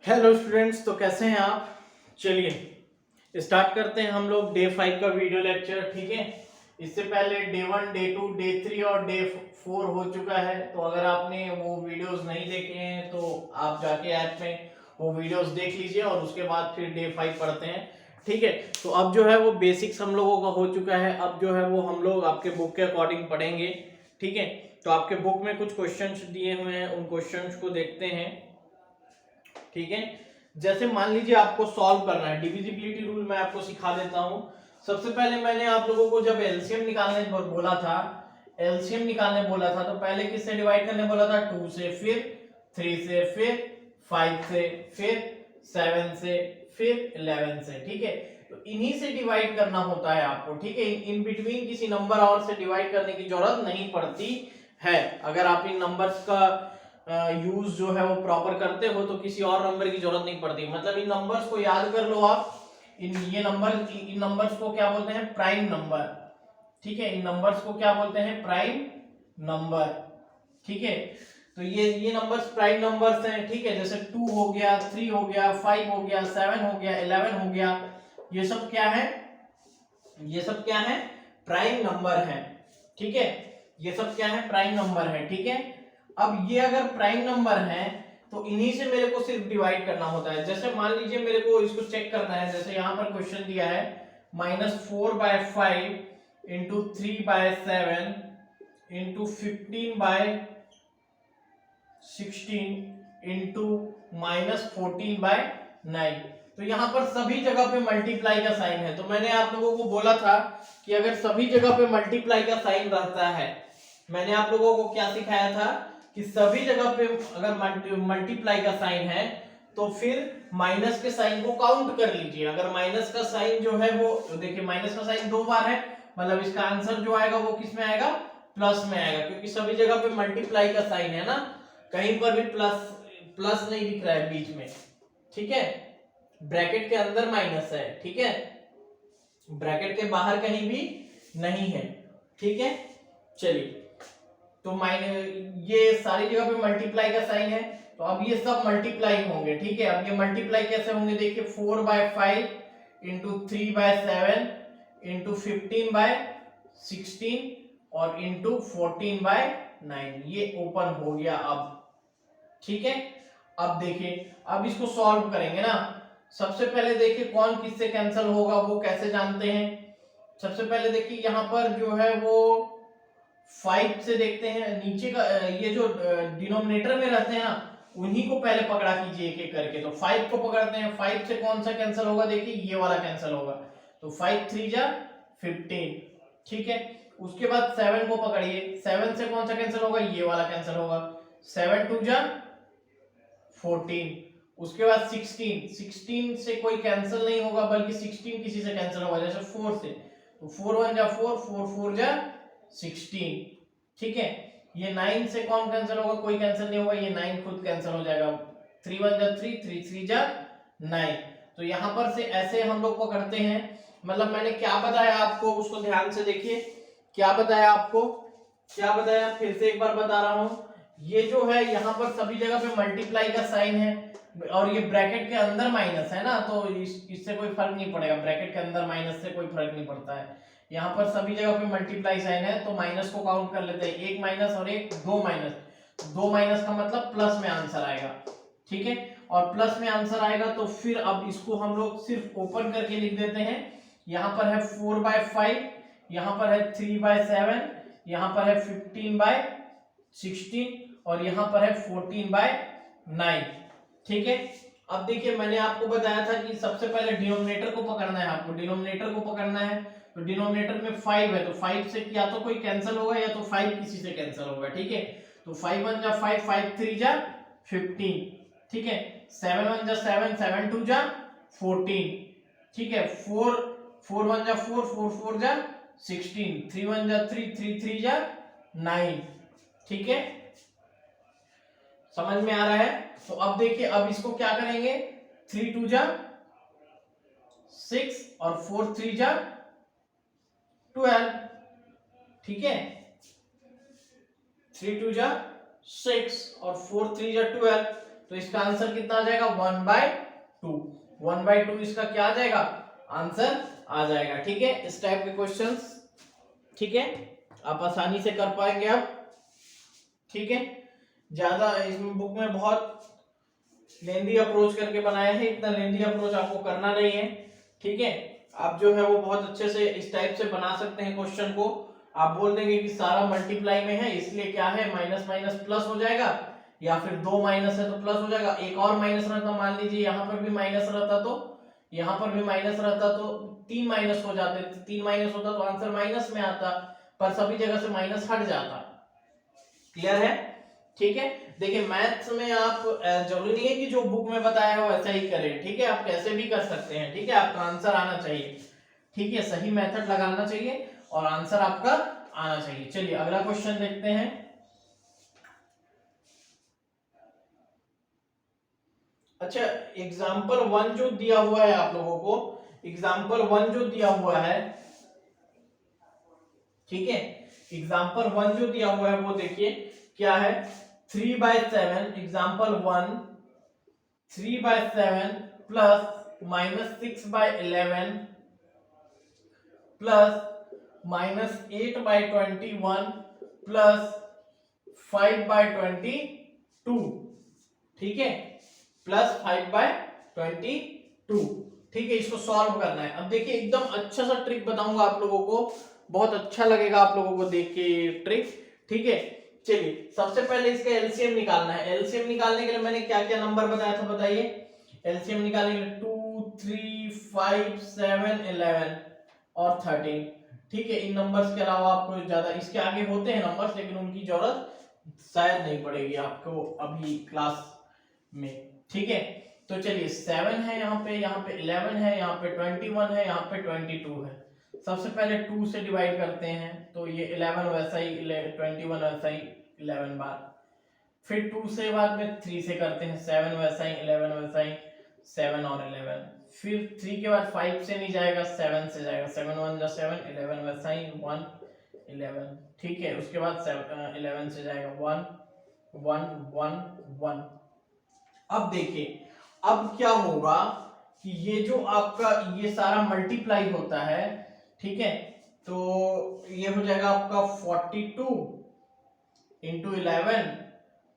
Hello students, तो कैसे हैं आप। चलिए स्टार्ट करते हैं हम लोग डे 5 का वीडियो लेक्चर। ठीक है, इससे पहले डे 1, डे 2, डे 3 और डे 4 हो चुका है। तो अगर आपने वो वीडियोस नहीं देखे हैं तो आप जाके ऐप में वो वीडियोस देख लीजिए और उसके बाद फिर डे 5 पढ़ते हैं। ठीक है, तो अब जो है वो बेसिक्स हम लोगों का हो चुका है। अब जो है वो हम लोग आपके बुक के अकॉर्डिंग पढ़ेंगे। ठीक है, तो आपके बुक में कुछ क्वेश्चंस दिए हुए हैं, उन क्वेश्चंस को देखते हैं। ठीक है, जैसे मान लीजिए आपको सॉल्व करना है, डिविजिबिलिटी रूल मैं आपको सिखा देता हूं। सबसे पहले मैंने आप लोगों को जब एलसीएम निकालने बोला था, एलसीएम निकालने बोला था, तो पहले किससे डिवाइड करने बोला था? 2 से, फिर 3 से, फिर 5 से, फिर 7 से, फिर 11 से। ठीक है, तो इन्हीं से डिवाइड करना होता है आपको। ठीक है, इन बिटवीन किसी नंबर और से डिवाइड करने की जरूरत नहीं पड़ती है। अगर आप इन नंबर्स का यूज जो है वो प्रॉपर करते हो तो किसी और नंबर की जरूरत नहीं पड़ती। मतलब इन नंबर्स को याद कर लो आप। इन नंबर्स को क्या बोलते हैं? Prime number. ठीक है, इन नंबर्स को क्या बोलते हैं? Prime number. ठीक है, तो ये नंबर्स प्राइम नंबर्स हैं। ठीक है, जैसे 2 हो गया, 3 हो गया, 5 हो गया, 7 हो गया, 11 हो गया। ये सब क्या है? ये सब क्या है? प्राइम नंबर है। ठीक है, ये सब क्या है? प्राइम नंबर है। ठीक है, अब ये अगर प्राइम नंबर है तो इन्हीं से मेरे को सिर्फ डिवाइड करना होता है। जैसे मान लीजिए मेरे को इसको चेक करना है, जैसे यहां पर क्वेश्चन दिया है -4/5 इंटू 3/7 इंटू 15/16 इंटू -14/9। तो यहां पर सभी जगह पे मल्टीप्लाई का साइन है। तो मैंने आप लोगों को बोला था कि अगर सभी जगह पे मल्टीप्लाई का साइन रहता है, मैंने आप लोगों को क्या सिखाया था कि सभी जगह पे अगर मल्टीप्लाई का साइन है तो फिर माइनस के साइन को काउंट कर लीजिए। अगर माइनस का साइन जो है वो देखिए, माइनस का साइन 2 बार है, मतलब इसका आंसर जो आएगा वो किस में आएगा? प्लस में आएगा, क्योंकि सभी जगह पे मल्टीप्लाई का साइन है ना। कहीं पर भी प्लस प्लस नहीं दिख रहा है बीच में। ठीक है, ब्रैकेट के अंदर माइनस है। ठीक है, ब्रैकेट के बाहर कहीं भी नहीं है। ठीक है, चलिए, तो ये सारी जगह पे मल्टीप्लाई का साइन है, तो अब ये सब मल्टीप्लाई होंगे। ठीक है, अब ये मल्टीप्लाई कैसे होंगे? देखिए 4/5 इंटू 3/7 इंटू 15/16 और इंटू 14/9, ये ओपन हो गया अब। ठीक है, अब देखिए, अब इसको सॉल्व करेंगे ना। सबसे पहले देखिए कौन किससे कैंसिल होगा, वो कैसे जानते हैं? सबसे पहले देखिए यहां पर जो है वो 5 से देखते हैं नीचे का, ये जो डिनोमिनेटर में रहते हैं ना, उन्हीं को पहले पकड़ा कीजिए एक एक करके। तो 5 को पकड़ते हैं, 5 से कौन सा कैंसिल होगा? देखिए ये वाला कैंसिल होगा, तो 5 3 जा 15। ठीक है, उसके बाद 7 को पकड़िए, 7 से कौन सा कैंसिल होगा? ये वाला कैंसिल होगा, 7 2 जा 14। उसके बाद 16, 16 से कोई कैंसिल नहीं होगा, बल्कि 16 किसी से कैंसिल होगा, जैसे 4 से, तो 4 1 जा 4, 4 4 जा 16। ठीक है, ये 9 से कौन कैंसिल होगा? कोई कैंसिल नहीं होगा, ये 9 खुद कैंसिल हो जाएगा, 3 1 जा 3, 3 3 जा 9। तो यहां पर से ऐसे हम लोग पकड़ते हैं। मतलब मैंने क्या बताया आपको, उसको ध्यान से देखिए। क्या बताया आपको? क्या बताया? फिर से एक बार बता रहा हूं। ये जो है यहाँ पर सभी जगह पे मल्टीप्लाई का साइन है, और ये ब्रैकेट के अंदर माइनस है ना, तो इससे कोई फर्क नहीं पड़ेगा। ब्रैकेट के अंदर माइनस से कोई फर्क नहीं पड़ता है। यहाँ पर सभी जगह पे मल्टीप्लाई साइन है, तो माइनस को काउंट कर लेते हैं, एक माइनस और एक, दो माइनस। दो माइनस का मतलब प्लस में आंसर आएगा। ठीक है, और प्लस में आंसर आएगा तो फिर अब इसको हम लोग सिर्फ ओपन करके लिख देते हैं। यहाँ पर है 4/5, यहाँ पर है 3/7, यहाँ पर है 15/16 और यहाँ पर है 14/9। ठीक है, अब देखिए मैंने आपको बताया था कि सबसे पहले डिनोमिनेटर को पकड़ना है आपको। डिनोमिनेटर को पकड़ना है तो डिनोमिनेटर में 5 है, तो 5 से या तो कोई कैंसिल होगा या तो 5 किसी से कैंसिल होगा। ठीक है, तो 5 1 जा 5, 5 3 जा 15। ठीक है, 7 1 जा 7, 7 2 जा 14। ठीक है, 4 4 1 जा 4, 4 4 जा 16, 3 1 जा 3, 3 3 जा 9। ठीक है, समझ में आ रहा है? तो अब देखिए, अब इसको क्या करेंगे? 3 2 जा 6 और 4 3 जा 12। ठीक है, 3 2 जा 6 और 4 3 जा 12। तो इसका आंसर कितना आ जाएगा 1/2। 1/2 इसका क्या आ जाएगा आंसर आ जाएगा। ठीक है, इस टाइप के क्वेश्चंस, ठीक है, आप आसानी से कर पाएंगे अब। ठीक है, ज्यादा इस बुक में बहुत लेंदी अप्रोच करके बनाया है, इतना लेंदी अप्रोच आपको करना नहीं है। ठीक है, आप जो है वो बहुत अच्छे से इस टाइप से बना सकते हैं क्वेश्चन को। आप बोल देंगे कि सारा मल्टीप्लाई में है इसलिए क्या है माइनस माइनस प्लस हो जाएगा, या फिर 2 माइनस है तो प्लस हो जाएगा। एक और माइनस रहता, मान लीजिए यहाँ पर भी माइनस रहता तो यहाँ पर भी माइनस रहता तो 3 माइनस हो जाते, 3 माइनस होता तो आंसर माइनस में आता, पर सभी जगह से माइनस हट जाता। क्लियर है? ठीक है, देखिए मैथ्स में आप जरूरी नहीं है कि जो बुक में बताया हो वैसा ही करें। ठीक है, आप कैसे भी कर सकते हैं। ठीक है, आपका आंसर आना चाहिए। ठीक है, सही मेथड लगाना चाहिए और आंसर आपका आना चाहिए। चलिए अगला क्वेश्चन देखते हैं। अच्छा, एग्जाम्पल 1 जो दिया हुआ है आप लोगों को, एग्जाम्पल 1 जो दिया हुआ है, ठीक है, एग्जाम्पल 1 जो दिया हुआ है वो देखिए क्या है, 3/7, एग्जाम्पल 1 3/7 प्लस -6/11 प्लस -8/21 प्लस 5/22। ठीक है, प्लस 5/22। ठीक है, इसको सॉल्व करना है। अब देखिए एकदम अच्छा सा ट्रिक बताऊंगा आप लोगों को, बहुत अच्छा लगेगा आप लोगों को देख के ट्रिक। ठीक है, चलिए सबसे पहले इसका एलसीएम निकालना है। एलसीएम निकालने के लिए मैंने क्या क्या नंबर बताया था बताइए। एलसीएम निकालने के लिए 2 3 5 7 11 और 13। ठीक है, इन नंबर्स के अलावा आपको ज्यादा इसके आगे होते हैं नंबर्स, लेकिन उनकी जरूरत शायद नहीं पड़ेगी आपको अभी क्लास में। ठीक है, तो चलिए 7 है यहाँ पे 11 है, यहाँ पे 21 है, यहाँ पे 22 है। सबसे पहले 2 से डिवाइड करते हैं तो ये 11 वैसा ही 21 वैसा ही 11 बार। फिर 2 से बाद में 3 से करते हैं, 7 वैसा ही 11 वैसा ही 7 और 11। फिर 3 के बाद 5 से नहीं जाएगा, 7 से जाएगा, 7 1 जा 7, 11 वैसा ही 1 11। ठीक है, उसके बाद 11 से जाएगा 1 1 1 1। अब देखिए अब क्या होगा कि ये जो आपका ये सारा मल्टीप्लाई होता है, ठीक है, तो ये हो जाएगा आपका 42 इंटू 11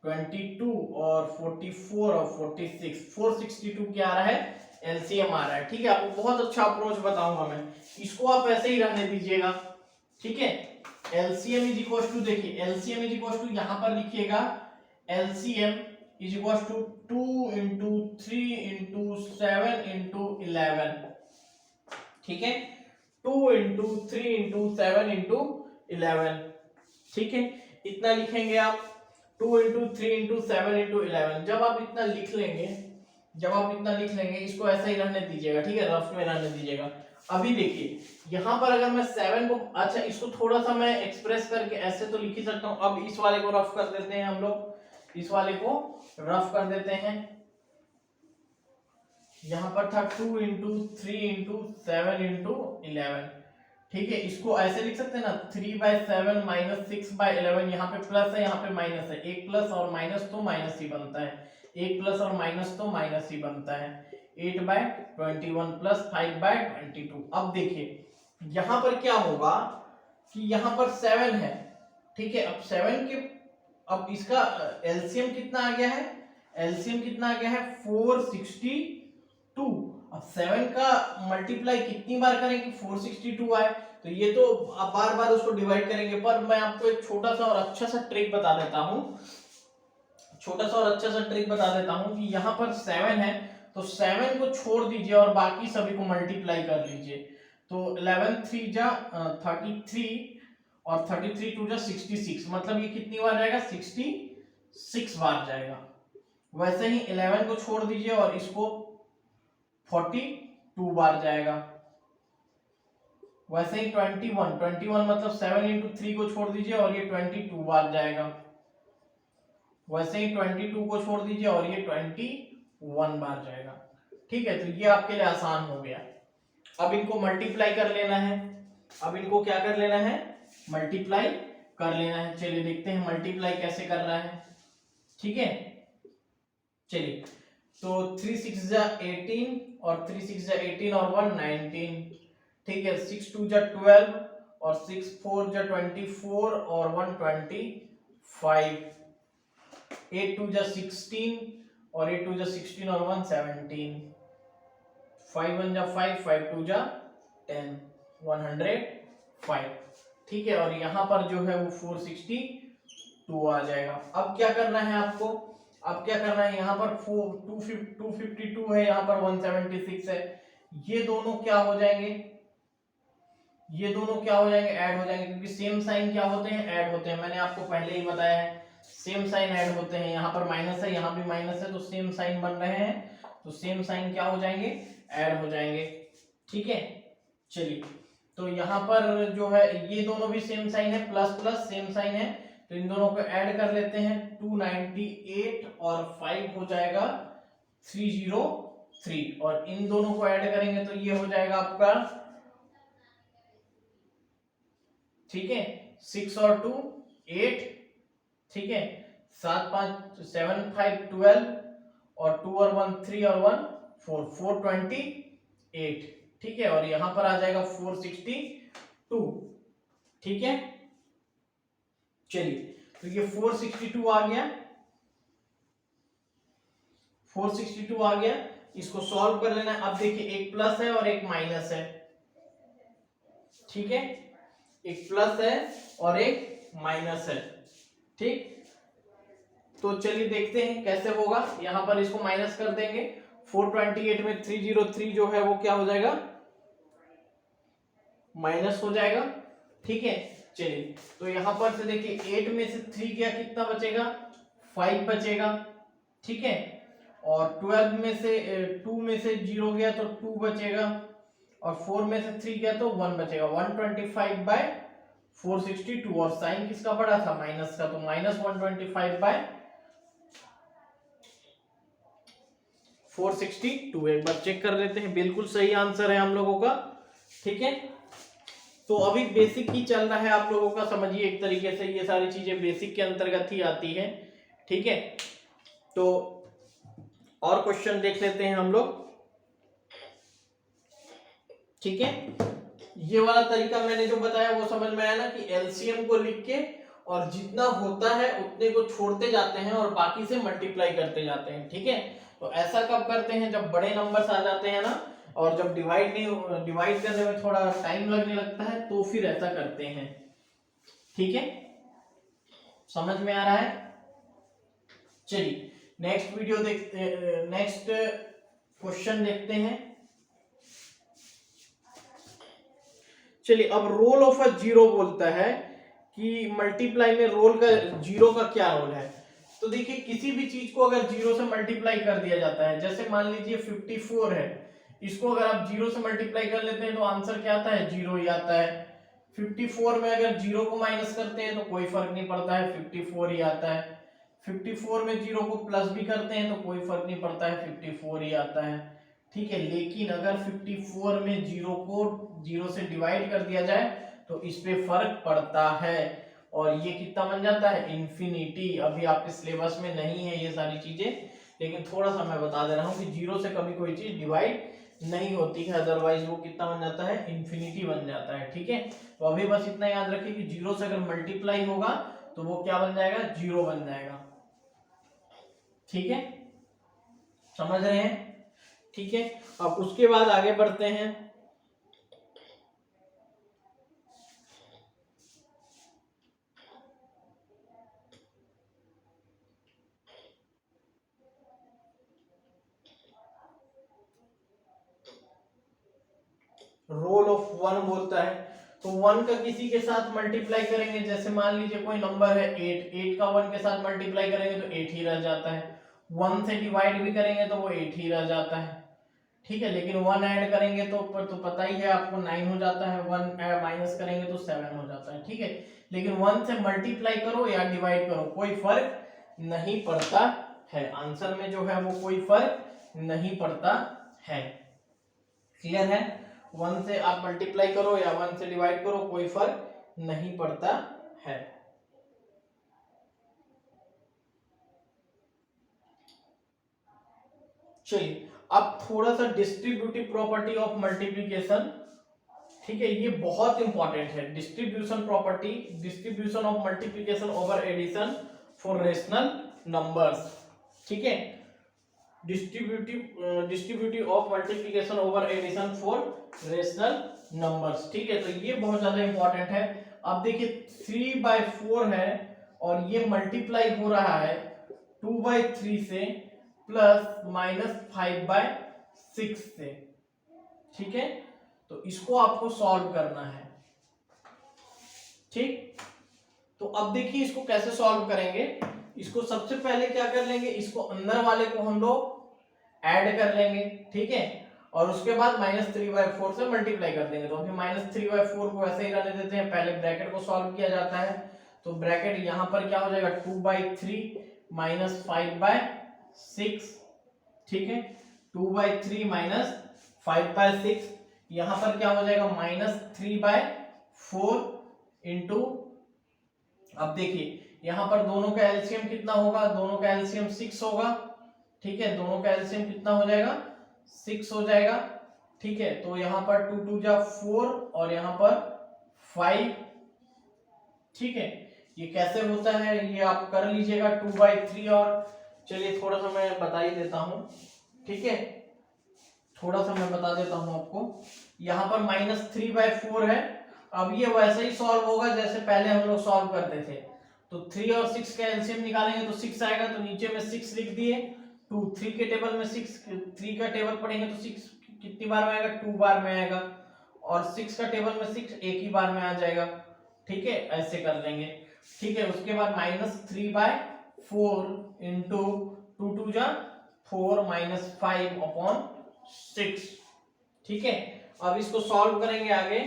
22 और 44 और 46 462 क्या आ रहा है एलसीएम आ रहा है। ठीक है, आपको बहुत अच्छा अप्रोच बताऊंगा मैं, इसको आप ऐसे ही रहने दीजिएगा। ठीक है, एलसीएम इज इक्वल टू, देखिए एलसीएम इज इक्वल टू यहां पर लिखिएगा LCM is equal to 2 into 3 into 7 into 11। ठीक है, 2 इंटू 3 इंटू 7 इंटू 11। ठीक है, इतना लिखेंगे आप 2 इंटू 3 इंटू 7 इंटू 11। जब आप इतना लिख लेंगे, जब आप इतना लिख लेंगे इसको ऐसा ही रहने दीजिएगा। ठीक है, रफ में रहने दीजिएगा। अभी देखिए यहां पर अगर मैं 7 को, अच्छा इसको थोड़ा सा मैं एक्सप्रेस करके ऐसे तो लिख ही सकता हूं। अब इस वाले को रफ कर देते हैं हम लोग, इस वाले को रफ कर देते हैं। यहां पर था 2 इंटू 3 इंटू 7 इंटू 11। ठीक है, इसको ऐसे लिख सकते हैं ना 3/7 माइनस 6/11। यहाँ पे प्लस है यहाँ पे माइनस है, एक प्लस और माइनस तो माइनस ही बनता है, एक प्लस और माइनस तो माइनस ही बनता है। 8/21 प्लस 5/22। अब देखिए यहां पर क्या होगा कि यहां पर 7 है। ठीक है, अब 7 के, अब इसका एलसीएम कितना आ गया है, एलसीएम कितना आ गया है 462। अब 7 का मल्टीप्लाई कितनी बार करें कि 462 आए, तो ये तो आप बार बार उसको डिवाइड करेंगे। पर मैं आपको एक छोटा सा और अच्छा सा ट्रिक बता देता हूं, छोटा सा और अच्छा सा ट्रिक बता देता हूं कि यहाँ पर 7 है तो 7 को छोड़ दीजिए और बाकी सभी को मल्टीप्लाई कर लीजिए। तो 11 3 जा 33 और 33 2 जा 66, मतलब ये कितनी बार जाएगा 66 बार जाएगा। वैसे ही 11 को छोड़ दीजिए और इसको 42 बार जाएगा। वैसे ही 21 मतलब 7 इंटू 3 को छोड़ दीजिए और ये 22 बार जाएगा। वैसे ही 22 को छोड़ दीजिए और ये 21 बार जाएगा। ठीक है, तो ये आपके लिए आसान हो गया। अब इनको मल्टीप्लाई कर लेना है, अब इनको क्या कर लेना है मल्टीप्लाई कर लेना है। चलिए देखते हैं मल्टीप्लाई कैसे कर रहा है। ठीक है, चलिए, तो 3 6 जा 18 और 3 6 जा 18 और 1 19, ठीक है। 6 2 जा 12 और 6 4 जा 24 और 1 25, 8 2 जा 16 और 8 2 जा 16 और 1 17, 5 1 जा 5, 5 2 जा 10, 105, ठीक है। और यहाँ पर जो है वो 462 आ जाएगा। अब क्या करना है आपको, अब क्या करना है, यहाँ पर 252 है, यहाँ पर 176 है, ये दोनों क्या हो जाएंगे, ये दोनों क्या हो जाएंगे, ऐड हो जाएंगे, क्योंकि सेम साइन क्या होते हैं, ऐड होते हैं। मैंने आपको पहले ही बताया है सेम साइन ऐड होते हैं। यहाँ पर माइनस है, यहाँ भी माइनस है, तो सेम साइन बन रहे हैं, तो सेम साइन क्या हो जाएंगे, ऐड हो जाएंगे, ठीक है। चलिए, तो यहाँ पर जो है ये दोनों भी सेम साइन है, प्लस प्लस सेम साइन है, तो इन दोनों को ऐड कर लेते हैं। 298 और 5 हो जाएगा 303, और इन दोनों को ऐड करेंगे तो ये हो जाएगा आपका, ठीक है, 6 और 2 8, ठीक है, 7 5 7 5 12 और 2 और 1 3 और 1 4, 428, ठीक है। और यहां पर आ जाएगा 462, ठीक है। चलिए, तो ये 462 आ गया, 462 आ गया, इसको सॉल्व कर लेना है। अब देखिए, एक प्लस है और एक माइनस है, ठीक है, एक प्लस है और एक माइनस है, ठीक। तो चलिए देखते हैं कैसे होगा। यहां पर इसको माइनस कर देंगे, 428 में 303 जो है वो क्या हो जाएगा, माइनस हो जाएगा, ठीक है। चलिए, तो यहां पर से देखिए 8 में से 3 गया, कितना बचेगा, 5 बचेगा, ठीक है। और 12 में से 2 में से 0 गया तो 2 बचेगा, और 4 में से 3 गया तो 1 बचेगा, 125 बाय 462, और साइन किसका पड़ा था, माइनस का, तो माइनस 125 बाय 462। एक बार चेक कर लेते हैं, बिल्कुल सही आंसर है हम लोगों का, ठीक है। तो अभी बेसिक ही चल रहा है आप लोगों का, समझिए एक तरीके से ये सारी चीजें बेसिक के अंतर्गत ही आती है, ठीक है। तो और क्वेश्चन देख लेते हैं हम लोग, ठीक है। ये वाला तरीका मैंने जो बताया वो समझ में आया ना, कि एलसीएम को लिख के और जितना होता है उतने को छोड़ते जाते हैं और बाकी से मल्टीप्लाई करते जाते हैं, ठीक है। तो ऐसा कब करते हैं, जब बड़े नंबर्स आ जाते हैं ना, और जब डिवाइड करने में थोड़ा टाइम लगने लगता है, तो फिर ऐसा करते हैं, ठीक है। समझ में आ रहा है। चलिए, नेक्स्ट वीडियो देखते, नेक्स्ट क्वेश्चन देखते हैं। चलिए, अब रोल ऑफ अ जीरो बोलता है कि मल्टीप्लाई में रोल का, जीरो का क्या रोल है। तो देखिए, किसी भी चीज को अगर जीरो से मल्टीप्लाई कर दिया जाता है, जैसे मान लीजिए 54 है, इसको अगर आप जीरो से मल्टीप्लाई कर लेते हैं तो आंसर क्या आता है, जीरो ही आता है। 54 में अगर जीरो को माइनस करते हैं तो कोई फर्क नहीं पड़ता है, 54 ही आता है। 54 में जीरो को प्लस भी करते हैं तो कोई फर्क नहीं पड़ता है, 54 ही आता है, ठीक है। लेकिन अगर 54 में जीरो को जीरो से डिवाइड कर दिया जाए तो इस पे फर्क पड़ता है, और ये कितना बन जाता है, इंफिनिटी। अभी आपके सिलेबस में नहीं है ये सारी चीजें, लेकिन थोड़ा सा मैं बता दे रहा हूँ कि जीरो से कभी कोई चीज डिवाइड नहीं होती है, अदरवाइज वो कितना बन जाता है, इंफिनिटी बन जाता है, ठीक है। तो अभी बस इतना याद रखिए कि जीरो से अगर मल्टीप्लाई होगा तो वो क्या बन जाएगा, जीरो बन जाएगा, ठीक है। समझ रहे हैं, ठीक है। अब उसके बाद आगे बढ़ते हैं। रोल ऑफ वन बोलता है, तो वन का किसी के साथ मल्टीप्लाई करेंगे, जैसे मान लीजिए कोई नंबर है 8, 8 का वन के साथ मल्टीप्लाई करेंगे तो 8 ही रह जाता है। वन से डिवाइड भी करेंगे तो वो 8 ही रह जाता है, ठीक है। लेकिन वन ऐड करेंगे तो पता ही है आपको 9 हो जाता है, वन माइनस करेंगे तो 7 हो जाता है, ठीक है। लेकिन वन से मल्टीप्लाई करो या डिवाइड करो कोई फर्क नहीं पड़ता है, आंसर में जो है वो कोई फर्क नहीं पड़ता है, क्लियर है। वन से आप मल्टीप्लाई करो या वन से डिवाइड करो कोई फर्क नहीं पड़ता है। चलिए अब थोड़ा सा डिस्ट्रीब्यूटिव प्रॉपर्टी ऑफ मल्टीप्लिकेशन, ठीक है, ये बहुत इंपॉर्टेंट है। Distribution property, distribution of multiplication over addition for rational numbers, ठीक है, distributive of multiplication over addition for rational numbers, ठीक है, तो ये बहुत ज्यादा इंपॉर्टेंट है। अब देखिए 3/4 है और ये मल्टीप्लाई हो रहा है 2/3 से प्लस -5/6 से, ठीक है, तो इसको आपको सॉल्व करना है, ठीक। तो अब देखिए इसको कैसे सॉल्व करेंगे। इसको सबसे पहले क्या कर लेंगे, इसको अंदर वाले को हम लोग ऐड कर लेंगे, ठीक है, और उसके बाद -3/4 से मल्टीप्लाई कर देंगे। तो अभी -3/4 को ऐसे ही रहने देते हैं, पहले ब्रैकेट को सॉल्व किया जाता है। तो ब्रैकेट यहां पर क्या हो जाएगा 2/3 -5/6, ठीक है, 2/3 -5/6, यहां पर क्या हो जाएगा -3/4 इंटू, अब देखिए यहां पर दोनों का एलसीएम कितना होगा, दोनों का एलसीएम 6 होगा, ठीक है, दोनों का एलसीएम कितना हो जाएगा 6 हो जाएगा, ठीक है, तो यहां पर 2 2 जा 4 और यहां पर 5, ठीक है, ये कैसे होता है ये आप कर लीजिएगा 2/3, और चलिए थोड़ा सा मैं बता ही देता हूं, ठीक है, थोड़ा सा मैं बता देता हूं आपको। यहां पर -3/4 है, अब ये वैसे ही सॉल्व होगा जैसे पहले हम लोग सॉल्व करते थे। तो 3 और 6 का एलसीएम निकालेंगे तो 6 आएगा, तो नीचे में 6 लिख दिए, 2 3 के टेबल में 6, 3 का टेबल पढ़ेंगे तो 6 कितनी बार में आएगा 2 बार में आएगा, और 6 का टेबल में 6 एक ही बार में आ जाएगा, ठीक है, ऐसे कर लेंगे, ठीक है। उसके बाद -3/4 इंटू 2 2 जा 4 -5/6, ठीक है। अब इसको सॉल्व करेंगे आगे,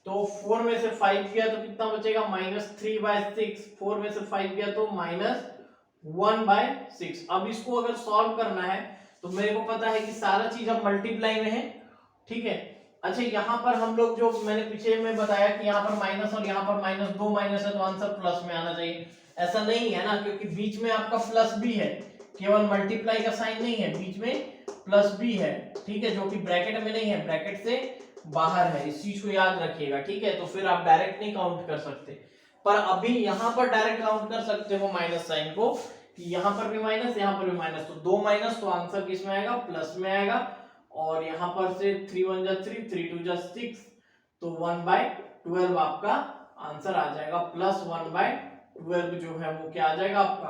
तो 4 में से 5 किया तो कितना बचेगा -3/6, 4 में से 5 किया तो -1/6। अब इसको अगर सॉल्व करना है तो मेरे को पता है कि सारा चीज अब मल्टीप्लाई में है, ठीक है। अच्छा यहाँ पर हम लोग जो मैंने पीछे में बताया कि यहाँ पर माइनस और यहाँ पर -2 माइनस है तो आंसर प्लस में आना चाहिए, ऐसा नहीं है ना, क्योंकि बीच में आपका प्लस भी है, केवल मल्टीप्लाई का साइन नहीं है, बीच में प्लस भी है, ठीक है, जो कि ब्रैकेट में नहीं है, ब्रैकेट से बाहर है, इस चीज को याद रखिएगा, ठीक है। तो फिर आप डायरेक्ट नहीं काउंट कर सकते, पर अभी यहां पर डायरेक्ट काउंट कर सकते हो माइनस साइन को, कि यहां पर भी माइनस यहां पर भी माइनस, तो 2 माइनस, तो आंसर किस में आएगा प्लस में आएगा, और यहां पर से 3 1 जा 3 3 2 जा 6, तो 1/12 आपका आंसर आ जाएगा, प्लस 1/12 जो है वो क्या आ जाएगा आपका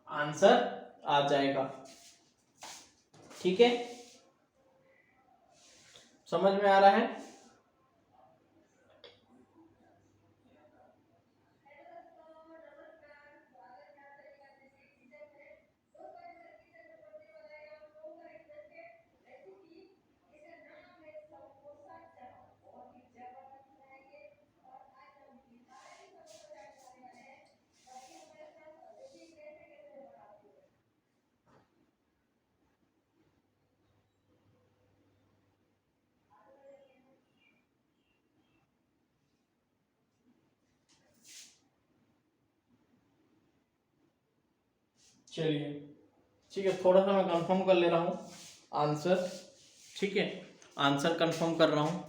आंसर आ जाएगा, ठीक है, समझ में आ रहा है। चलिए ठीक है, थोड़ा सा मैं कंफर्म कर ले रहा हूँ आंसर, ठीक है, आंसर कंफर्म कर रहा हूँ।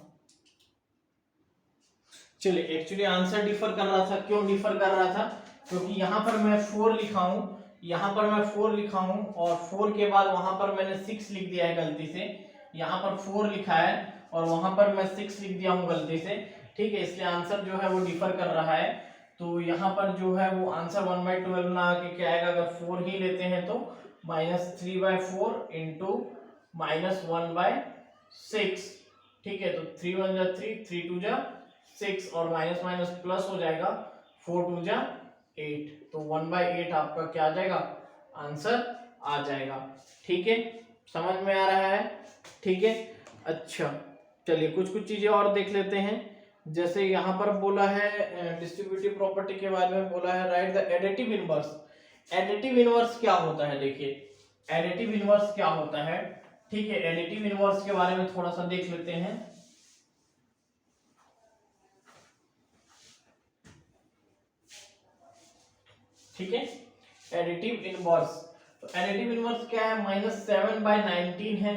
चलिए एक्चुअली आंसर डिफर कर रहा था, क्यों डिफर कर रहा था, क्योंकि यहाँ पर मैं 4 लिखा हूँ, यहाँ पर मैं 4 लिखा हूँ, और 4 के बाद वहां पर मैंने 6 लिख दिया है गलती से, यहाँ पर 4 लिखा है और वहां पर मैं 6 लिख दिया हूँ गलती से, ठीक है, इसलिए आंसर जो है वो डिफर कर रहा है। तो यहाँ पर जो है वो आंसर 1/12 ना आके क्या आएगा, अगर 4 ही लेते हैं तो -3/4 इंटू -1/6, ठीक है, तो 3 1 जा 3 3 2 जा 6 और माइनस माइनस प्लस हो जाएगा, 4 2 जा 8, तो 1/8 आपका क्या आ जाएगा आंसर आ जाएगा, ठीक है, समझ में आ रहा है, ठीक है। अच्छा चलिए कुछ कुछ चीजें और देख लेते हैं, जैसे यहाँ पर बोला है डिस्ट्रीब्यूटिव प्रॉपर्टी के बारे में बोला है, right the additive inverse. Additive inverse क्या होता है, देखिए एडिटिव इनवर्स क्या होता है, ठीक है, एडिटिव इनवर्स के बारे में थोड़ा सा देख लेते हैं। ठीक है, एडिटिव इनवर्स, तो एडिटिव इनवर्स क्या है, -7/19 है,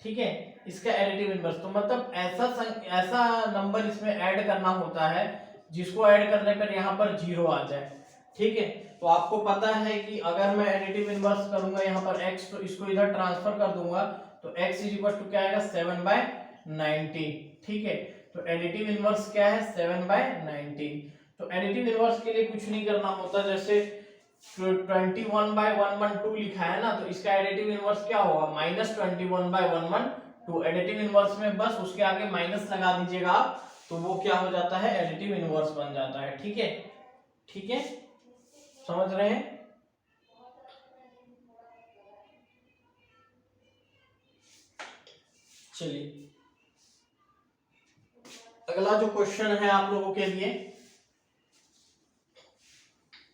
ठीक है, इसका एडिटिव इनवर्स। तो मतलब ऐसा नंबर इसमें ऐड करना होता है जिसको ऐड करने पर यहाँ पर 0 आ जाए, ठीक है। तो आपको पता है कि अगर मैं एडिटिव इनवर्स करूंगा यहाँ पर x, तो इसको इधर ट्रांसफर कर दूंगा, तो x = क्या आएगा, 7/19, ठीक है। तो एडिटिव इनवर्स क्या है, 7/19। तो एडिटिव इनवर्स के लिए कुछ नहीं करना होता, जैसे 21/112 लिखा है ना, तो इसका एडिटिव इनवर्स क्या होगा, -21/112। एडिटिव इनवर्स में बस उसके आगे माइनस लगा दीजिएगा आप, तो वो क्या हो जाता है, एडिटिव इनवर्स बन जाता है, ठीक है, ठीक है, समझ रहे हैं। चलिए अगला जो क्वेश्चन है आप लोगों के लिए,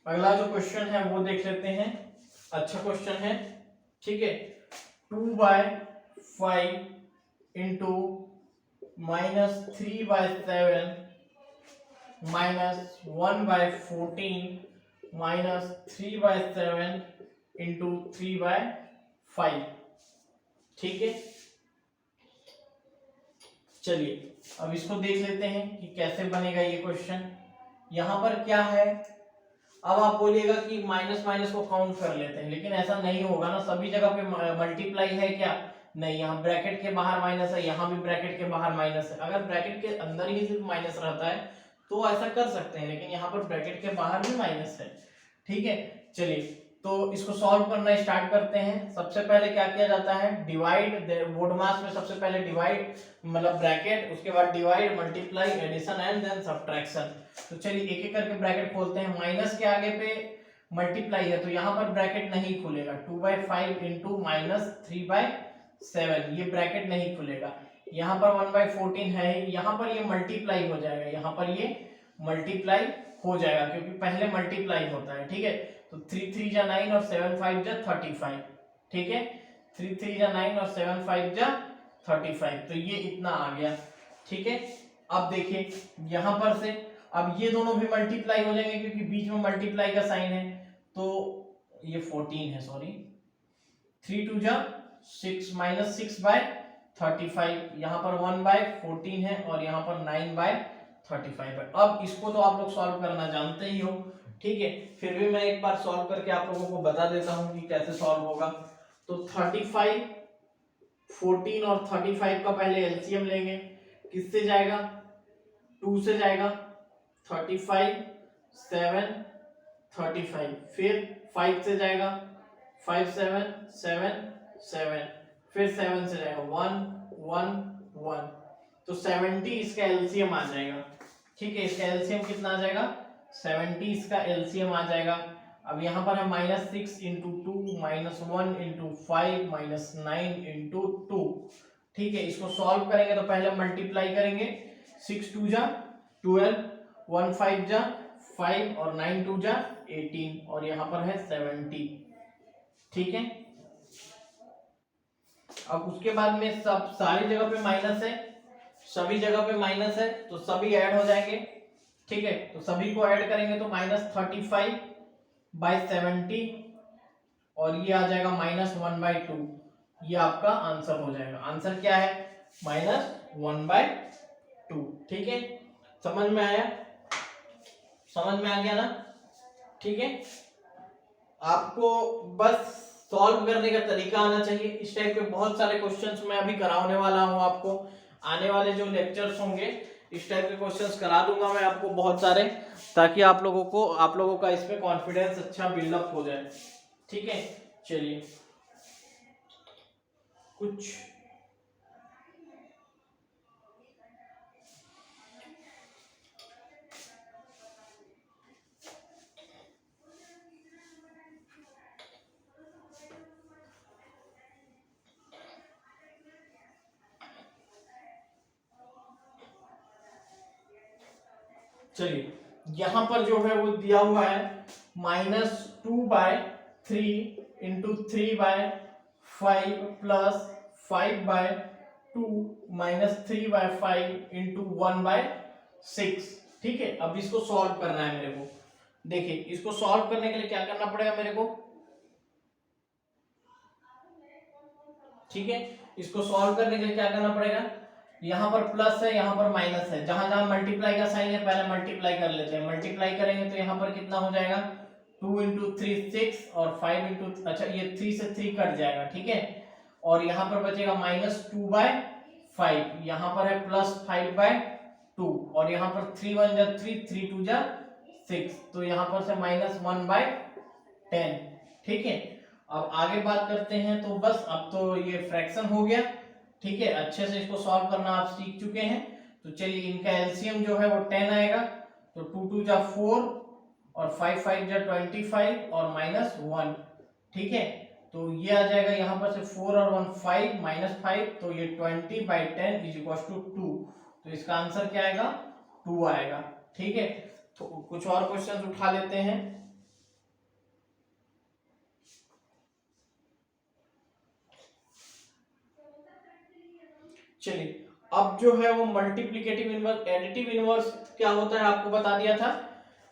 अगला जो क्वेश्चन है वो देख लेते हैं। अच्छा क्वेश्चन है, ठीक है। 2/5 इंटू -3/7 -1/14 -3/7 इंटू 3/5, ठीक है। चलिए अब इसको देख लेते हैं कि कैसे बनेगा ये क्वेश्चन। यहां पर क्या है, अब आप बोलिएगा कि माइनस माइनस को काउंट कर लेते हैं, लेकिन ऐसा नहीं होगा ना, सभी जगह पे मल्टीप्लाई है क्या, नहीं, यहाँ ब्रैकेट के बाहर माइनस है, यहाँ भी ब्रैकेट के बाहर माइनस है। अगर ब्रैकेट के अंदर ही सिर्फ माइनस रहता है तो ऐसा कर सकते हैं, लेकिन यहाँ पर ब्रैकेट के बाहर भी माइनस है, ठीक है। चलिए तो इसको सॉल्व करना स्टार्ट करते हैं। सबसे पहले क्या किया जाता है, डिवाइड, बोर्ड मास में सबसे पहले डिवाइड मतलब ब्रैकेट, उसके बाद divide, multiply, addition and then subtraction. तो चलिए एक एक करके ब्रैकेट खोलते हैं। माइनस के आगे पे मल्टीप्लाई है तो यहाँ पर ब्रैकेट नहीं खुलेगा, 2/5 इंटू -3/7, ये ब्रैकेट नहीं खुलेगा। यहाँ पर 1/14 है, यहाँ पर ये मल्टीप्लाई हो जाएगा, यहाँ पर ये मल्टीप्लाई हो जाएगा क्योंकि पहले मल्टीप्लाई होता है, ठीक है। तो 3 3 जा 9 और 7 5 जा 35, ठीक है, 3 3 जा 9 और 7 5 जा 35, तो ये इतना आ गया, ठीक है। अब देखिए यहां पर से अब ये दोनों भी मल्टीप्लाई हो जाएंगे क्योंकि बीच में मल्टीप्लाई का साइन है, तो ये 14 है, सॉरी, 3 2 जा 6 -6/35, यहाँ पर 1/14 है और यहाँ पर 9/35 है। अब इसको तो आप लोग सॉल्व करना जानते ही हो, ठीक है, फिर भी मैं एक बार सॉल्व करके आप लोगों को बता देता हूं कि कैसे सॉल्व होगा। तो 35, 14 और 35 का पहले एलसीएम लेंगे, किससे जाएगा, 2 से जाएगा, 35 7 35, फिर 5 से जाएगा, 5 7 7 7, फिर 7 से जाएगा 1 1 1, तो 70 इसका एलसीएम आ जाएगा, ठीक है। इसका एलसीएम कितना आ जाएगा, 70 इसका एलसीएम आ जाएगा। अब यहाँ पर है -6 इंटू 2 -1 इंटू 5 -9 इंटू 2, ठीक है। इसको सॉल्व करेंगे तो पहले मल्टीप्लाई करेंगे, 6 2 जा 12, 1 5 जा 5 और 9 2 जा 18 और यहाँ पर है 70, ठीक है। अब उसके बाद में सब सारी जगह पे माइनस है, सभी जगह पे माइनस है, तो सभी ऐड हो जाएंगे, ठीक है। तो सभी को ऐड करेंगे तो -35/70 और ये आ जाएगा -1/2, ये आपका आंसर हो जाएगा। आंसर क्या है, -1/2, ठीक है। समझ में आया, समझ में आ गया ना, ठीक है। आपको बस सॉल्व करने का तरीका आना चाहिए। इस टाइप के बहुत सारे क्वेश्चंस मैं अभी कराने वाला हूं आपको, आने वाले जो लेक्चर्स होंगे इस टाइप के क्वेश्चंस करा दूंगा मैं आपको बहुत सारे, ताकि आप लोगों का इसमें कॉन्फिडेंस अच्छा बिल्डअप हो जाए, ठीक है। चलिए कुछ चलिए यहां पर जो है वो दिया हुआ है -2/3 इंटू 3/5 प्लस 5/2 -3/5 इंटू 1/6, ठीक है। अब इसको सॉल्व करना है मेरे को। देखिए इसको सॉल्व करने के लिए क्या करना पड़ेगा मेरे को, ठीक है, इसको सॉल्व करने के लिए क्या करना पड़ेगा, यहाँ पर प्लस है, यहाँ पर माइनस है, जहां जहां मल्टीप्लाई का साइन है पहले मल्टीप्लाई कर लेते हैं। मल्टीप्लाई करेंगे तो यहाँ पर कितना हो जाएगा, 2 इंटू 3 6 और 5 इंटू, अच्छा ये 3 से 3 कट जाएगा, ठीक है, और यहाँ पर बचेगा -2/5, यहाँ पर है +5/2 और यहाँ पर 3 1 जा 3 3 2 जा 6, तो यहाँ पर से -1/10, ठीक है। अब आगे बात करते हैं, तो बस अब तो ये फ्रैक्शन हो गया, ठीक है, अच्छे से इसको सॉल्व करना आप सीख चुके हैं। तो चलिए इनका एलसीएम जो है वो 10 आएगा, तो 2 2 जा 4 और 5 5 जा 25 और -1, ठीक है, तो ये आ जाएगा यहाँ पर से 4 और 1 5 -5, तो ये 20/10 इज इक्वल टू 2, तो इसका आंसर क्या आएगा, 2 आएगा, ठीक है। तो कुछ और क्वेश्चन उठा लेते हैं। चलिए अब जो है वो मल्टीप्लिकेटिव इनवर्स, एडिटिव इनवर्स क्या होता है आपको बता दिया था।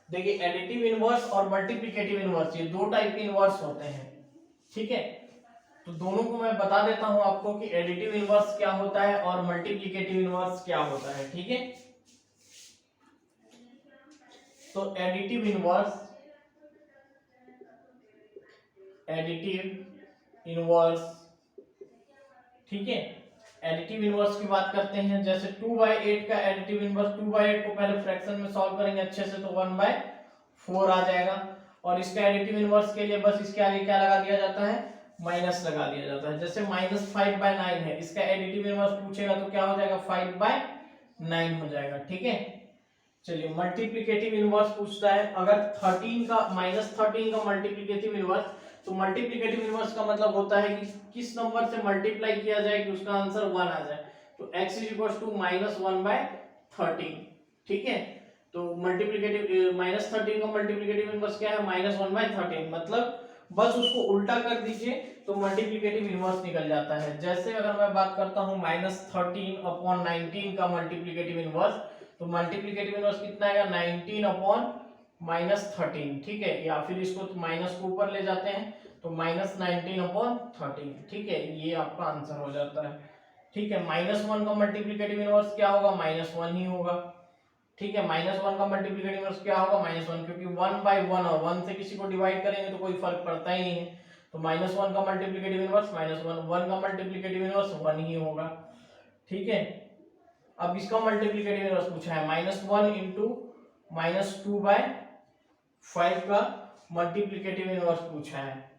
देखिए एडिटिव इनवर्स और मल्टीप्लिकेटिव इनवर्स ये दो टाइप के इनवर्स होते हैं, ठीक है, तो दोनों को मैं बता देता हूं आपको कि एडिटिव इनवर्स क्या होता है और मल्टीप्लिकेटिव इनवर्स क्या होता है, ठीक है। तो एडिटिव इनवर्स ठीक है, एडिटिव इनवर्स की बात करते हैं, जैसे 2/8 का एडिटिव इनवर्स, 2/8 को पहले फ्रैक्शन में सॉल्व करेंगे अच्छे से तो 1/4 आ जाएगा, और इसका एडिटिव इनवर्स के लिए बस इसके आगे क्या लगा दिया जाता है, माइनस लगा दिया जाता है। जैसे -5/9 है, इसका एडिटिव इनवर्स पूछेगा तो क्या हो जाएगा, 5/9 हो जाएगा, ठीक है। चलिए मल्टीप्लिकेटिव इनवर्स पूछता है, अगर 13 का -13 का मल्टीप्लिकेटिव इनवर्स, तो मल्टीप्लिकेटिव इनवर्स का मतलब होता है कि किस नंबर से मल्टीप्लाई किया जाए कि उसका आंसर 1 आ जाए, तो x इज इक्वल टू -1/13, ठीक है। तो मल्टीप्लिकेटिव -13 का मल्टीप्लिकेटिव इनवर्स क्या है, -1/13, मतलब बस उसको उल्टा कर दीजिए तो मल्टीप्लिकेटिव इनवर्स निकल जाता है। जैसे अगर मैं बात करता हूं -13/19 का मल्टीप्लिकेटिव इनवर्स, तो मल्टीप्लिकेटिव इनवर्स कितना आएगा, 19/-13, ठीक है, या फिर इसको तो माइनस को ऊपर ले जाते हैं तो -19/13, ठीक है, ये आपका आंसर हो जाता है, ठीक है। -1 का मल्टीप्लिकेटिव इनवर्स क्या होगा, -1 ही होगा, ठीक है। -1 का मल्टीप्लिकेटिव इनवर्स क्या होगा, -1, क्योंकि 1/1 और 1 से किसी को डिवाइड करेंगे तो कोई फर्क पड़ता ही नहीं है, तो -1 का मल्टीप्लिकेटिव इनवर्स -1, 1 का मल्टीप्लिकेटिव इनवर्स 1 ही होगा, ठीक है। अब इसका मल्टीप्लिकेटिव इनवर्स पूछा है, -1 इंटू -2/5 का मल्टीप्लिकेटिव इनवर्स पूछा है,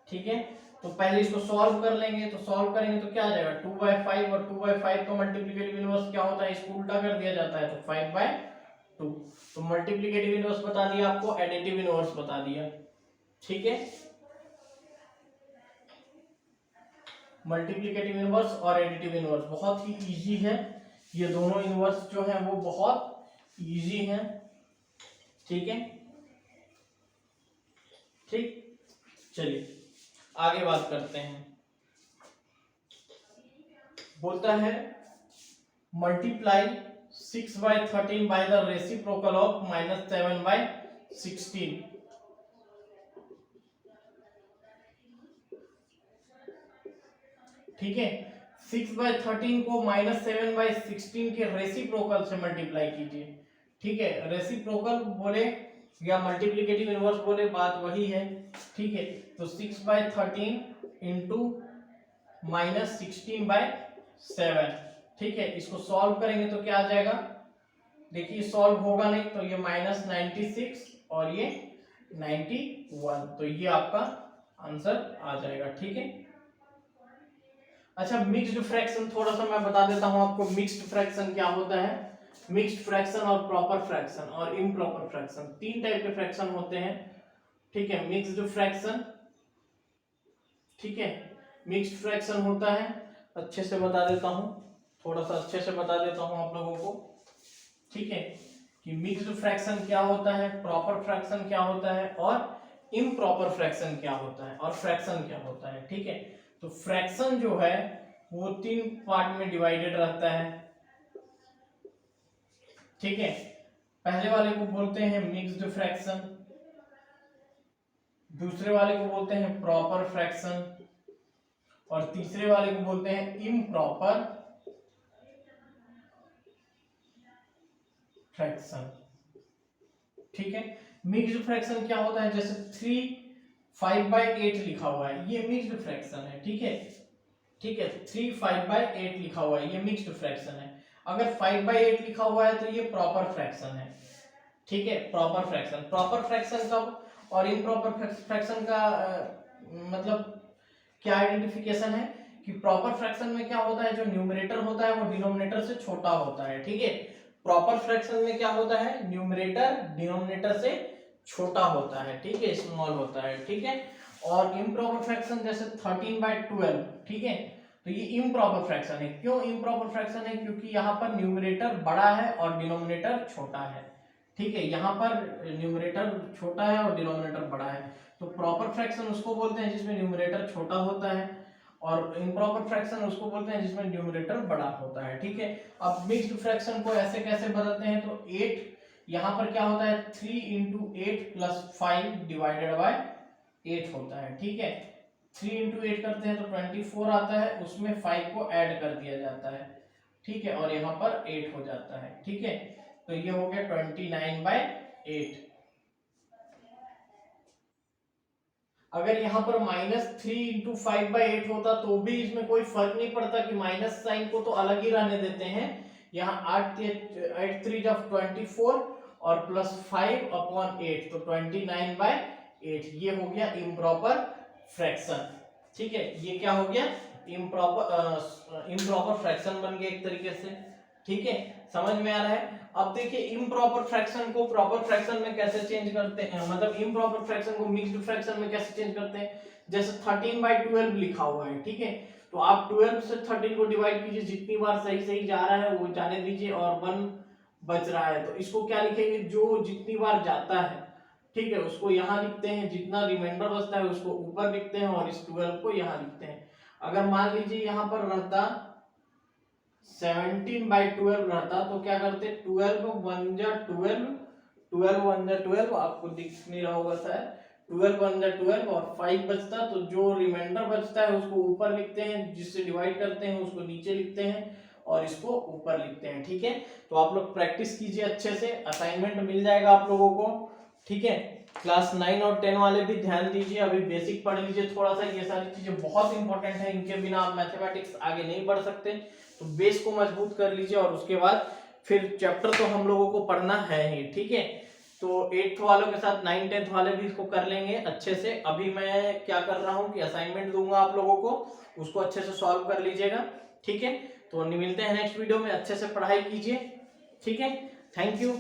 ठीक है। तो पहले इसको सॉल्व कर लेंगे, तो सॉल्व करेंगे तो क्या आ जाएगा, 2/5 और 2/5 का मल्टीप्लिकेटिव इनवर्स क्या होता है, इसको उल्टा कर दिया जाता है तो 5/2, तो मल्टीप्लिकेटिव इनवर्स बता दिया आपको, एडिटिव इनवर्स बता दिया, ठीक है। मल्टीप्लिकेटिव इनवर्स और एडिटिव इनवर्स बहुत ही इजी है, ये दोनों इनवर्स जो है वो बहुत इजी है, ठीक है, ठीक। चलिए आगे बात करते हैं, बोलता है multiply 6/13 by the reciprocal of -7/16, ठीक है। 6/13 को -7/16 के रेसिप्रोकल से मल्टीप्लाई कीजिए, ठीक है, रेसिप्रोकल बोले या मल्टीप्लिकेटिव इनवर्स बोले बात वही है, ठीक है। तो 6/13 इंटू -16/7, ठीक है, इसको सॉल्व करेंगे तो क्या आ जाएगा, देखिए सॉल्व होगा नहीं तो ये -96 और ये 91, तो ये आपका आंसर आ जाएगा, ठीक है। अच्छा मिक्स्ड फ्रैक्शन थोड़ा सा मैं बता देता हूं आपको, मिक्स्ड फ्रैक्शन क्या होता है। मिक्स्ड फ्रैक्शन और प्रॉपर फ्रैक्शन और इम्प्रॉपर फ्रैक्शन, तीन टाइप के फ्रैक्शन होते हैं, ठीक है। मिक्स्ड फ्रैक्शन, ठीक है, मिक्स्ड फ्रैक्शन होता है, अच्छे से बता देता हूं, थोड़ा सा अच्छे से बता देता हूं आप लोगों को, ठीक है, कि मिक्स्ड फ्रैक्शन क्या होता है, प्रॉपर फ्रैक्शन क्या होता है और इम्प्रॉपर फ्रैक्शन क्या होता है और फ्रैक्शन क्या होता है, ठीक है। तो फ्रैक्शन जो है वो तीन पार्ट में डिवाइडेड रहता है, ठीक है। पहले वाले को बोलते हैं मिक्स्ड फ्रैक्शन, दूसरे वाले को बोलते हैं प्रॉपर फ्रैक्शन, और तीसरे वाले को बोलते हैं इम्प्रॉपर फ्रैक्शन। ठीक है, मिक्स्ड फ्रैक्शन क्या होता है, जैसे 3 5/8 लिखा हुआ है, ये मिक्स्ड फ्रैक्शन है। ठीक है, ठीक है, 3 5/8 लिखा हुआ है, ये मिक्स्ड फ्रैक्शन है। अगर 5/8 लिखा हुआ है तो ये प्रॉपर फ्रैक्शन है। ठीक है, प्रॉपर फ्रैक्शन। प्रॉपर फ्रैक्शन कब और इम्प्रॉपर फ्रैक्शन का मतलब क्या आइडेंटिफिकेशन है कि प्रॉपर फ्रैक्शन में क्या होता है, जो न्यूमरेटर होता है वो डिनोमिनेटर से छोटा होता है। ठीक है, प्रॉपर फ्रैक्शन में क्या होता है, न्यूमरेटर डिनोमिनेटर से छोटा होता है। ठीक है, स्मॉल होता है। ठीक है, और इम्प्रॉपर फ्रैक्शन जैसे 13/12। ठीक है, तो ये इम्प्रॉपर फ्रैक्शन है। क्यों इम्प्रॉपर फ्रैक्शन है, क्योंकि यहाँ पर न्यूमरेटर बड़ा है और डिनोमिनेटर छोटा है। ठीक है, यहाँ पर न्यूमरेटर छोटा है और डिनोमिनेटर बड़ा है, तो प्रॉपर फ्रैक्शन उसको बोलते हैं जिसमें न्यूमरेटर छोटा होता है, और इम्प्रॉपर फ्रैक्शन उसको बोलते हैं जिसमें न्यूमरेटर बड़ा होता है। ठीक है, अब मिक्स्ड फ्रैक्शन को ऐसे कैसे बदलते हैं, तो 8 यहाँ पर क्या होता है, 3 × 8 + 5 / 8 होता है। ठीक है, 3 × 8 करते हैं तो 24 आता है, उसमें 5 को ऐड कर दिया जाता है। ठीक है, और यहाँ पर 8 हो जाता है। ठीक है, तो ये हो गया 29/8। अगर यहाँ पर -3 × 5/8 होता तो भी इसमें कोई फर्क नहीं पड़ता कि माइनस साइन को तो अलग ही रहने देते हैं। यहाँ 8 3 24 और +5/8 तो 29/8, ये हो गया इम्प्रॉपर फ्रैक्शन। ठीक है, ये क्या हो गया, इम्प्रॉपर फ्रैक्शन बन गया एक तरीके से। ठीक है, समझ में आ रहा है। अब देखिए इम्प्रॉपर फ्रैक्शन को प्रॉपर फ्रैक्शन में कैसे चेंज करते हैं, मतलब इम्प्रॉपर फ्रैक्शन को मिक्स्ड फ्रैक्शन में कैसे चेंज करते हैं। जैसे 13/12 लिखा हुआ है। ठीक है, तो आप 12 से 13 को डिवाइड कीजिए, जितनी बार सही सही जा रहा है वो जाने दीजिए, और 1 बच रहा है तो इसको क्या लिखेंगे, जो जितनी बार जाता है, ठीक है, उसको यहाँ लिखते हैं, जितना रिमाइंडर बचता है उसको ऊपर लिखते हैं, और इस 12 को यहाँ लिखते हैं। अगर मान लीजिए यहाँ पर रहता 17/12 रहता तो क्या करते, 12 1 जा 12, 12 1 जा 12, आपको दिख नहीं रहा होगा शायद, 12 1 जा 12 और 5 बचता, तो जो रिमाइंडर बचता है उसको ऊपर लिखते हैं, जिससे डिवाइड करते हैं उसको नीचे लिखते हैं, और इसको ऊपर लिखते हैं। ठीक है, तो आप लोग प्रैक्टिस कीजिए अच्छे से, असाइनमेंट मिल जाएगा आप लोगों को। ठीक है, क्लास 9 और 10 वाले भी ध्यान दीजिए, अभी बेसिक पढ़ लीजिए थोड़ा सा, ये सारी चीजें बहुत इंपॉर्टेंट है, इनके बिना आप मैथमेटिक्स आगे नहीं बढ़ सकते। तो बेस को मजबूत कर लीजिए, और उसके बाद फिर चैप्टर तो हम लोगों को पढ़ना है ही। ठीक है, तो 8th वालों के साथ 9 10th वाले भी इसको कर लेंगे अच्छे से। अभी मैं क्या कर रहा हूँ कि असाइनमेंट दूंगा आप लोगों को, उसको अच्छे से सॉल्व कर लीजिएगा। ठीक है, तो मिलते हैं नेक्स्ट वीडियो में, अच्छे से पढ़ाई कीजिए। ठीक है, थैंक यू।